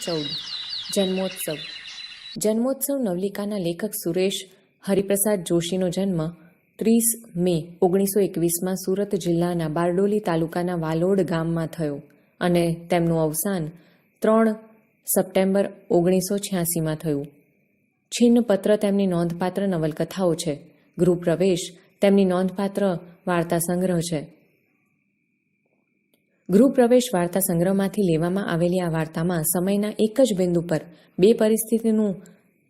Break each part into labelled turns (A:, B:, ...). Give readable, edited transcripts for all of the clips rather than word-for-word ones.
A: 14 જન્મોત્સવ. જન્મોત્સવ નવલિકાના લેખક સુરેશ હરિપ્રસાદ જોશીનો જન્મ 30 મે 1921માં સુરત જિલ્લાના બારડોલી તાલુકાના વાલોડ ગામમાં થયો અને તેમનું અવસાન 3 સપ્ટેમ્બર 1986માં થયું. છિન્નપત્ર તેમની નોંધપાત્ર નવલકથાઓ છે. ગૃહપ્રવેશ તેમની નોંધપાત્ર વાર્તા સંગ્રહ છે. ગૃહપ્રવેશ વાર્તા સંગ્રહમાંથી લેવામાં આવેલી આ વાર્તામાં સમયના એક જ બિંદુ પર બે પરિસ્થિતિનું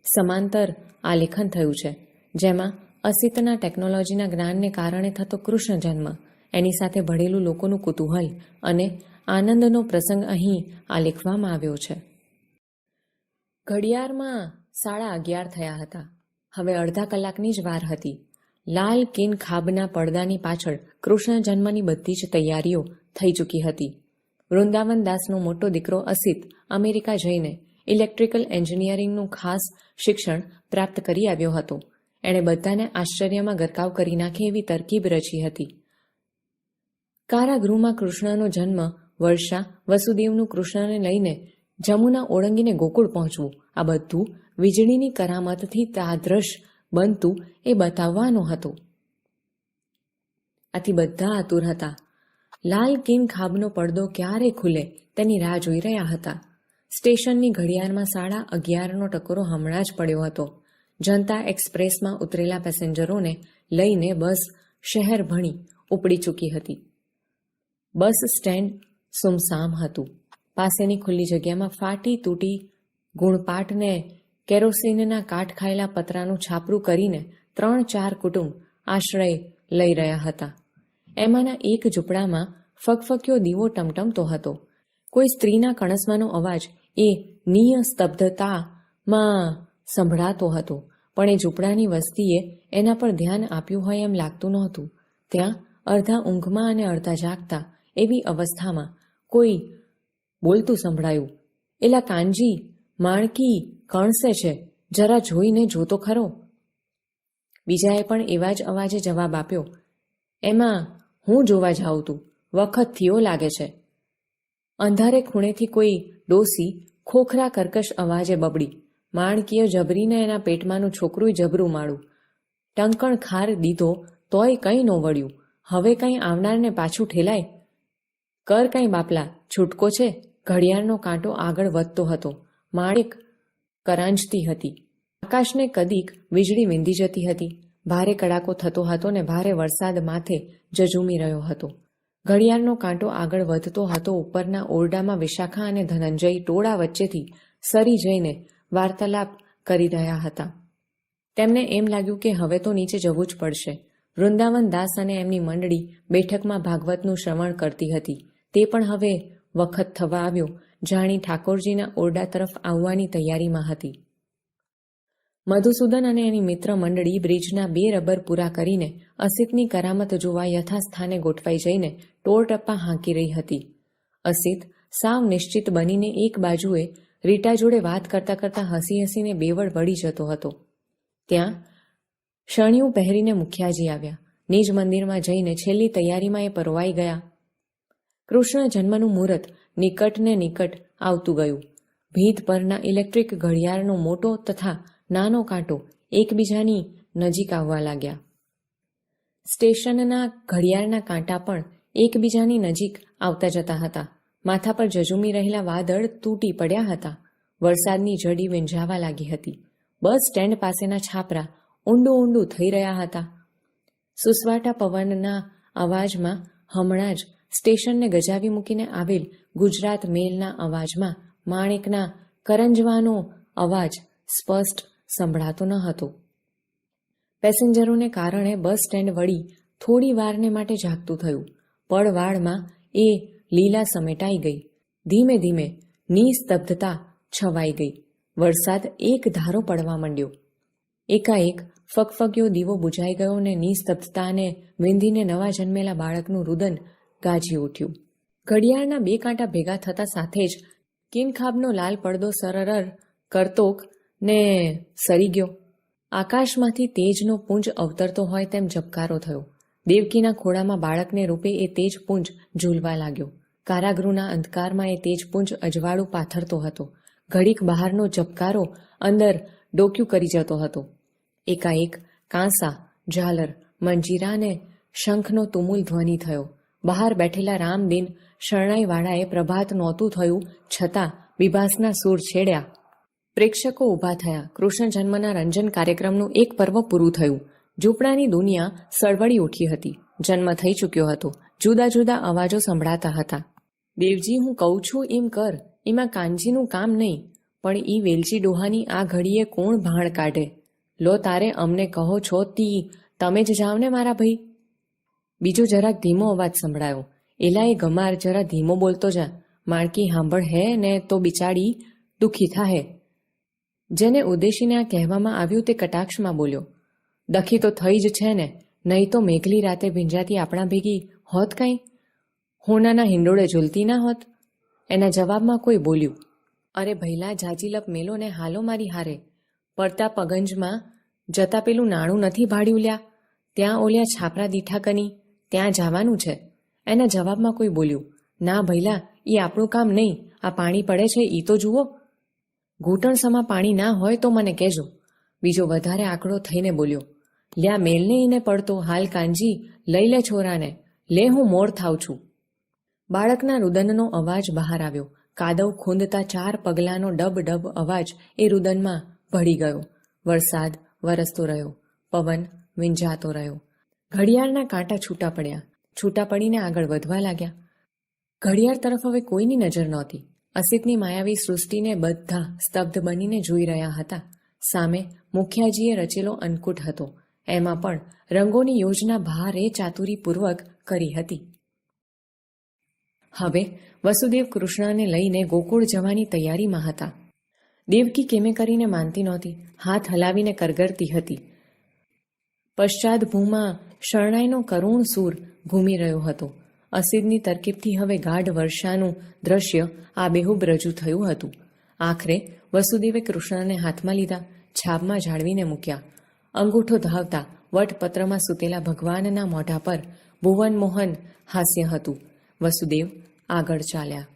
A: સમાંતર આલેખન થયું છે, જેમાં અસીતના ટેકનોલોજીના જ્ઞાનને કારણે થતો કૃષ્ણ જન્મ, એની સાથે ભળેલું લોકોનું કુતૂહલ અને આનંદનો પ્રસંગ અહીં આલેખવામાં આવ્યો છે. ઘડિયાળમાં 11:30 થયા હતા. હવે અડધા કલાકની જ વાર હતી. લાલ કિન ખાબના પડદાની પાછળ કૃષ્ણ જન્મની બધી જ તૈયારીઓ થઈ ચૂકી હતી. વૃંદાવન દાસનો મોટો દીકરો અસિત અમેરિકા જઈને ઇલેક્ટ્રિકલ એન્જિનિયરિંગનું ખાસ શિક્ષણ પ્રાપ્ત કરી આવ્યો હતો. એણે બધાને આશ્ચર્યમાં ગરકાવ કરી નાખે એવી તરકીબ રચી હતી. કારાગૃહમાં કૃષ્ણનો જન્મ, વર્ષા વસુદેવનું કૃષ્ણને લઈને જમુના ઓળંગીને ગોકુળ પહોંચવું, આ બધું વીજળીની કરામતથી તાદ્રશ બનતું એ બતાવવાનું હતું. આથી બધા આતુર હતા. લાલ કિન ખાબનો પડદો ક્યારે ખુલે તેની રાહ જોઈ રહ્યા હતા. સ્ટેશનની ઘડિયાળમાં 11:30નો ટકોરો હમણાં જ પડ્યો હતો. જનતા એક્સપ્રેસમાં ઉતરેલા પેસેન્જરોને લઈને બસ શહેર ભણી ઉપડી ચૂકી હતી. બસ સ્ટેન્ડ સુમસામ હતું. પાસેની ખુલ્લી જગ્યામાં ફાટી તૂટી ગુણપાટને કેરોસીનના કાટ ખાયેલા પતરાનું છાપરું કરીને 3-4 કુટુંબ આશ્રય લઈ રહ્યા હતા. એમાંના એક ઝૂંપડામાં ફકફક્યો દીવો ટમટમતો હતો. કોઈ સ્ત્રીના કણસવાનો અવાજ એ નિસ્તબ્ધતામાં સંભળાતો હતો, પણ એ ઝૂંપડાની વસ્તીએ એના પર ધ્યાન આપ્યું હોય એમ લાગતું નહોતું. ત્યાં અડધા ઊંઘમાં અને અડધા જાગતા એવી અવસ્થામાં કોઈ બોલતું સંભળાયું, "એલા કાનજી, માણકી કણસે છે, જરા જોઈને જોતો ખરો." બીજાએ પણ એવા જ અવાજે જવાબ આપ્યો, "એમાં હું જોવા જાઉં તું, વખત થયો લાગે છે." અંધારે ખૂણેથી કોઈ ડોસી ખોખરા કર્કશ અવાજે બબડી, "માણકીએ જબરીને એના પેટમાંનું છોકરું જબરું માળું. ટંકણ ખાર દીધો તોય કંઈ નો વળ્યું. હવે કંઈ આવનારને પાછું ઠેલાય. કર કંઈ બાપલા, છૂટકો છે." ઘડિયાળનો કાંટો આગળ વધતો હતો. માણેક કરાંજતી હતી. આકાશને કદીક વીજળી વીંધી જતી હતી. ભારે કડાકો થતો હતો ને ભારે વરસાદ માથે ઝઝૂમી રહ્યો હતો. ઘડિયાળનો કાંટો આગળ વધતો હતો. ઉપરના ઓરડામાં વિશાખા અને ધનંજય ટોળા વચ્ચેથી સરી જઈને વાર્તાલાપ કરી રહ્યા હતા. તેમને એમ લાગ્યું કે હવે તો નીચે જવું જ પડશે. વૃંદાવન દાસ અને એમની મંડળી બેઠકમાં ભાગવતનું શ્રવણ કરતી હતી. તે પણ હવે વખત થવા આવ્યો જાણી ઠાકોરજીના ઓરડા તરફ આવવાની તૈયારીમાં હતી. મધુસૂદન અને એની મિત્ર મંડળી બ્રિજના 2 રબર પૂરા કરીને અસિતની કરામત જોવા યથાસ્થાને ગોઠવાઈ જઈને ટોળ ટપ્પા હાંકી રહી હતી. અસિત સાવ નિશ્ચિત બનીને એક બાજુએ રીટા જોડે વાત કરતા કરતા હસી હસીને બેવડ વળી જતો હતો. ત્યાં શણિયું પહેરીને મુખિયાજી આવ્યા. નિજ મંદિરમાં જઈને છેલ્લી તૈયારીમાં એ પરોવાઈ ગયા. કૃષ્ણ જન્મનું મુહૂર્ત નિકટ ને નિકટ આવતું ગયું. ભીંત પરના ઇલેક્ટ્રિક ઘડિયાળનો મોટો તથા નાનો કાંટો એકબીજાની નજીક આવવા લાગ્યા. સ્ટેશનના ઘડિયાળના કાંટા પણ એકબીજાની નજીક આવતા જતા હતા. માથા પર ઝઝૂમી રહેલા વાદળ તૂટી પડ્યા હતા. વરસાદની ઝડી વીંઝાવા લાગી હતી. બસ સ્ટેન્ડ પાસેના છાપરા ઊંડું ઊંડું થઈ રહ્યા હતા. સુસવાટા પવનના અવાજમાં હમણાં જ સ્ટેશનને ગજાવી મૂકીને આવેલ ગુજરાત મેલના અવાજમાં માણેકના કરંજવાનો અવાજ સ્પષ્ટ સંભળાતો ન હતો. પેસેન્જરોને કારણે બસ સ્ટેન્ડ વળી થોડી વારને માટે જાગતું થયું. પડવાળમાં એ લીલા સમેટાઈ ગઈ. ધીમે ધીમે નિસ્તબ્ધતા છવાઈ ગઈ. વરસાદ એક ધારો પડવા માંડ્યો. એકાએક ફકફક્યો દીવો બુઝાઈ ગયો ને નિસ્તબ્ધતાને વિંધીને નવા જન્મેલા બાળકનું રુદન ગાજી ઉઠ્યું. ઘડિયાળના 2 કાંટા ભેગા થતા સાથે જ કિનખાબનો લાલ પડદો સરરર કરતોક ને સરી ગયો. આકાશમાંથી તેજનો પુંજ અવતરતો હોય તેમ ઝબકારો થયો. દેવકીના ખોળામાં બાળકને રૂપે એ તેજ પુંજ ઝૂલવા લાગ્યો. કારાગૃહના અંધકારમાં એ તેજ પુંજ અજવાળું પાથરતો હતો. ઘડીક બહારનો ઝબકારો અંદર ડોક્યું કરી જતો હતો. એકાએક કાંસા, ઝાલર, મંજીરા અને શંખનો તુમુલ ધ્વનિ થયો. બહાર બેઠેલા રામદીન શરણાઈવાળાએ પ્રભાત નહોતું થયું છતાં બિભાસના સૂર છેડ્યા. પ્રેક્ષકો ઊભા થયા. કૃષ્ણ જન્મના રંજન કાર્યક્રમનું એક પર્વ પૂરું થયું. ઝૂંપડાની દુનિયા સળવળી ઉઠી હતી. જન્મ થઈ ચૂક્યો હતો. જુદા જુદા અવાજો સંભળાતા હતા. દેવજી, હું કહું છું એમ કર, એમાં કાનજીનું કામ નહીં, પણ ઈ વેલજી ડોહાની આ ઘડીએ કોણ ભાણ કાઢે? લો તારે અમને કહો છો તી તમે જ જાવ ને મારા ભાઈ. બીજો જરાક ધીમો અવાજ સંભળાયો. એલા એ ગમાર, જરા ધીમો બોલતો જા. માણકી સાંભળ હે ને તો બિચારી દુઃખી થાહે. જેને ઉદ્દેશીને આ કહેવામાં આવ્યું તે કટાક્ષમાં બોલ્યો. દખી તો થઈ જ છે ને, નહીં તો મેઘલી રાતે ભીંજાતી આપણા ભેગી હોત કાંઈ? હોનાના હિંડોળે ઝૂલતી ના હોત? એના જવાબમાં કોઈ બોલ્યું. અરે ભૈલા, જાજીલપ મેલો ને હાલો મારી હારે. પડતા પગંજમાં જતા પેલું નાણું નથી ભાડ્યું લ્યા, ત્યાં ઓલ્યા છાપરા દીઠા કની, ત્યાં જવાનું છે. એના જવાબમાં કોઈ બોલ્યું. ના ભૈલા, એ આપણું કામ નહીં. આ પાણી પડે છે એ તો જુઓ. ઘૂંટણસમાં પાણી ના હોય તો મને કહેજો. બીજો વધારે આંકડો થઈને બોલ્યો. લ્યા મેલને એને પડતો, હાલ કાનજી લઈ લે છોરાને, લે હું મોર થાવ છું. બાળકના રુદનનો અવાજ બહાર આવ્યો. કાદવ ખૂંદતા 4 પગલાંનો ડબ ડબ અવાજ એ રુદનમાં ભળી ગયો. વરસાદ વરસતો રહ્યો. પવન વિંજાતો રહ્યો. ઘડિયાળના કાંટા છૂટા પડ્યા. છૂટા પડીને આગળ વધવા લાગ્યા. ઘડિયાળ તરફ હવે કોઈની નજર નહોતી. અસિતની માયાવી સૃષ્ટિને બધા સ્તબ્ધ બનીને જોઈ રહ્યા હતા. સામે મુખિયાજીએ રચેલો અન્નકૂટ હતો. એમાં પણ રંગોની યોજના ભારે ચાતુરીપૂર્વક કરી હતી. હવે વસુદેવ કૃષ્ણને લઈને ગોકુળ જવાની તૈયારીમાં હતા. દેવકી કેમે કરીને માનતી નહોતી. હાથ હલાવીને કરગરતી હતી. પશ્ચાત ભૂમાં શરણાઈનો કરુણ સૂર ઘૂમી રહ્યો હતો. અસિતની તરકીબથી હવે ગાઢ વર્ષાનું દ્રશ્ય આબેહૂબ રજૂ થયું હતું. આખરે વસુદેવે કૃષ્ણને હાથમાં લીધા, છાબમાં જાળવીને મૂક્યા. અંગૂઠો ધાવતા વટપત્રમાં સૂતેલા ભગવાનના મોઢા પર ભુવનમોહન હાસ્ય હતું. વસુદેવ આગળ ચાલ્યા.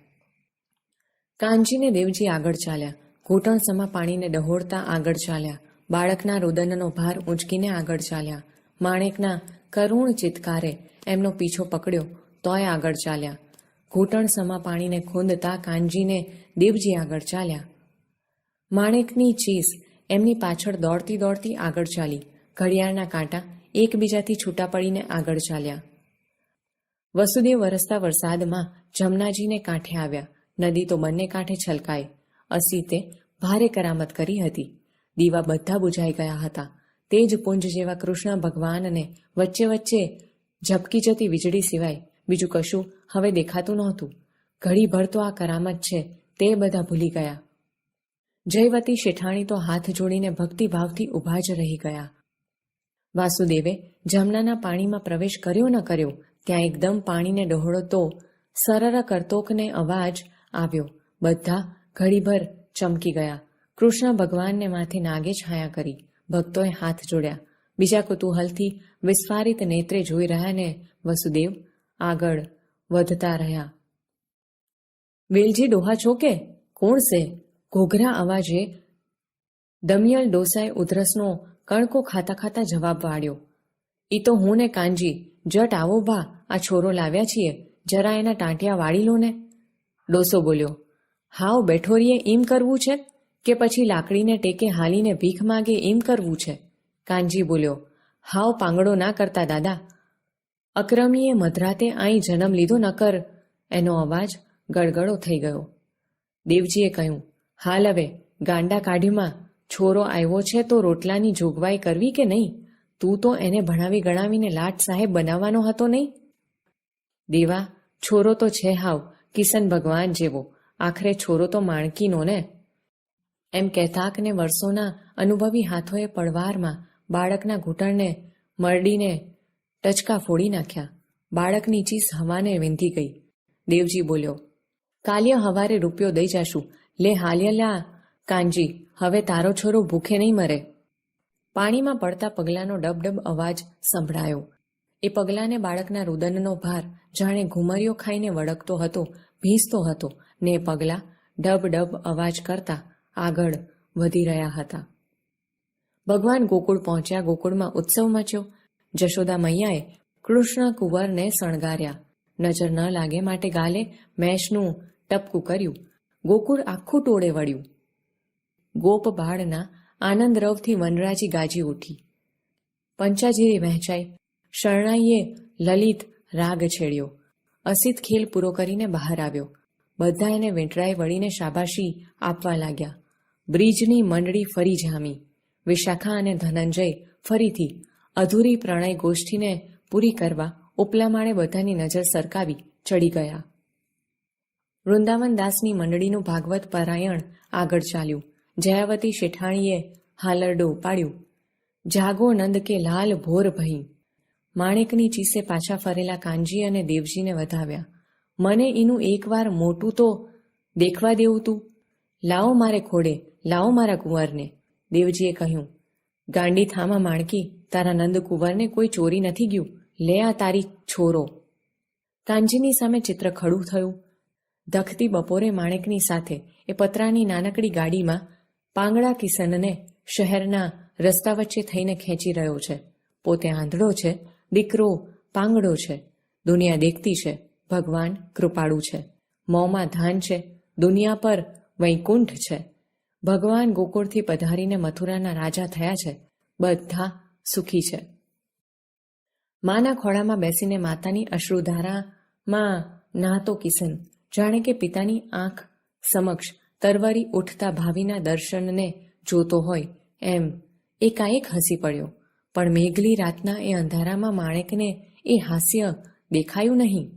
A: કાનજીને દેવજી આગળ ચાલ્યા. ઘૂંટણસમાં પાણીને ડહોળતા આગળ ચાલ્યા. બાળકના રુદનનો ભાર ઊંચકીને આગળ ચાલ્યા. માણેકના કરુણ ચિત્કારે એમનો પીછો પકડ્યો તોય આગળ ચાલ્યા. ઘૂંટણસમાં પાણીને ખૂંદતા કાનજીને દેવજી આગળ ચાલ્યા. માણેકની ચીસ એમની પાછળ દોડતી દોડતી આગળ ચાલી. ઘડિયાળના કાંટા એકબીજાથી છૂટા પડીને આગળ ચાલ્યા. વસુદેવ વરસતા વરસાદમાં જમનાજીને કાંઠે આવ્યા. નદી તો બંને કાંઠે છલકાઈ. અસિતે ભારે કરામત કરી હતી. દીવા બધા બુઝાઈ ગયા હતા. તે જ પુંજ જેવા કૃષ્ણ ભગવાનને વચ્ચે વચ્ચે ઝબકી જતી વીજળી સિવાય બીજું કશું હવે દેખાતું નહોતું. ઘડીભર તો આ કરામત છે તે બધા ભૂલી ગયા. જયવતી શેઠાણી તો હાથ જોડીને ભક્તિભાવથી ઊભા જ રહી ગયા. વાસુદેવે જમનાના પાણીમાં પ્રવેશ કર્યો ન કર્યો ત્યાં એકદમ પાણીને ડહોળતો સરર કરતોકને અવાજ આવ્યો. બધા ઘડીભર ચમકી ગયા. કૃષ્ણ ભગવાનને માથે નાગે છાયા કરી. ભક્તોએ હાથ જોડ્યા. બીજા કુતૂહલથી વિસ્ફારિત નેત્રે જોઈ રહ્યા ને વસુદેવ આગળ વધતા રહ્યા. વેલજી ડોહા છો કે કોણ છે? ઘોઘરા અવાજે દમિયલ ડોસાએ ઉધરસનો કણકો ખાતા ખાતા જવાબ વાળ્યો. ઈ તો હું ને કાનજી. જટ આવો બા, આ છોરો લાવ્યા છીએ, જરા એના ટાંટિયા વાળી લો ને. ડોસો બોલ્યો. હાવ બેઠોરીએ એમ કરવું છે કે પછી લાકડીને ટેકે હાલીને ભીખ માગે એમ કરવું છે? કાનજી બોલ્યો. હાવ પાંગડો ના કરતા દાદા. અક્રમીએ મધરાતે અહીં જન્મ લીધો નકર. એનો અવાજ ગળગળો થઈ ગયો. દેવજીએ કહ્યું. હાલ હવે ગાંડા કાઢીમાં છોરો આવ્યો છે તો રોટલાની જોગવાઈ કરવી કે નહીં? તું તો એને ભણાવી ગણાવીને લાટ સાહેબ બનાવવાનો હતો નહીં? દેવા, છોરો તો છે હાવ કિશન ભગવાન જેવો. આખરે છોરો તો માણકીનો ને. એમ કહેતાકને વર્ષોના અનુભવી હાથોએ પડવારમાં બાળકના ઘૂંટણને મરડીને ટચકા ફોડી નાખ્યા. બાળકની ચીસ હવાને વીંધી ગઈ. દેવજી બોલ્યો. કાલ્ય હવારે રૂપિયો દઈ જાશું. લે હાલ્યલા કાનજી, હવે તારો છોરો ભૂખે નહીં મરે. પાણીમાં પડતા પગલાંનો ડબડબ અવાજ સંભળાયો. એ પગલાંને બાળકના રુદનનો ભાર જાણે ઘુમરીઓ ખાઈને વળગતો હતો, ભીંસતો હતો ને એ પગલાં ડબ ડબ અવાજ કરતા આગળ વધી રહ્યા હતા. ભગવાન ગોકુળ પહોંચ્યા. ગોકુળમાં ઉત્સવ મચ્યો. જશોદા મૈયાએ કૃષ્ણ કુંવરને શણગાર્યા. નજર ન લાગે માટે ગાલે મેષનું ટપકું કર્યું. ગોકુળ આખું ટોળે વળ્યું. ગોપ બાળના આનંદ રવથી વનરાજી ગાજી ઉઠી. પંચાજીરી વહેંચાઈ. શરણાઈએ લલિત રાગ છેડ્યો. અસિત ખેલ પૂરો કરીને બહાર આવ્યો. બધા એને વેંટરાએ વળીને શાબાશી આપવા લાગ્યા. બ્રિજની મંડળી ફરી જામી. વિશાખા અને ધનંજય ફરીથી અધૂરી પ્રણય ગોષ્ઠીને પૂરી કરવા ઉપલા માળે બધાની નજર સરકાવી ચડી ગયા. વૃંદાવન દાસની મંડળીનું ભાગવત પારાયણ આગળ ચાલ્યું. જયાવતી શેઠાણીએ હાલરડો ઉપાડ્યું. જાગો નંદ કે લાલ ભોર ભઈ. માણેકની ચીસે પાછા ફરેલા કાનજી અને દેવજીને વધાવ્યા. મને એનું એકવાર મોટું તો દેખવા દેવું તું. લાવો મારે ખોડે, લાવો મારા કુંવરને. દેવજીએ કહ્યું, ગાંડી થામા માણકી, તારા નંદ કુંવરને કોઈ ચોરી નથી ગયું. લે આ તારી છોરો. કાનજીની સામે ચિત્ર ખડું થયું. ધખતી બપોરે માણેકની સાથે એ પતરાની નાનકડી ગાડીમાં પાંગડા કિશનને શહેરના રસ્તા વચ્ચે થઈને ખેંચી રહ્યો છે. પોતે આંધળો છે, દીકરો પાંગડો છે. દુનિયા દેખતી છે, ભગવાન કૃપાળુ છે. મોંમાં ધાન છે, દુનિયા પર વૈકુંઠ છે. ભગવાન ગોકુળથી પધારીને મથુરાના રાજા થયા છે. બધા સુખી છે. માના ખોળામાં બેસીને માતાની અશ્રુધારામાં નાહતો કિશન જાણે કે પિતાની આંખ સમક્ષ તરવરી ઉઠતા ભાવિના દર્શનને જોતો હોય એમ એકાએક હસી પડ્યો. પણ મેઘલી રાતના એ અંધારામાં માણેકને એ હાસ્ય દેખાયું નહીં.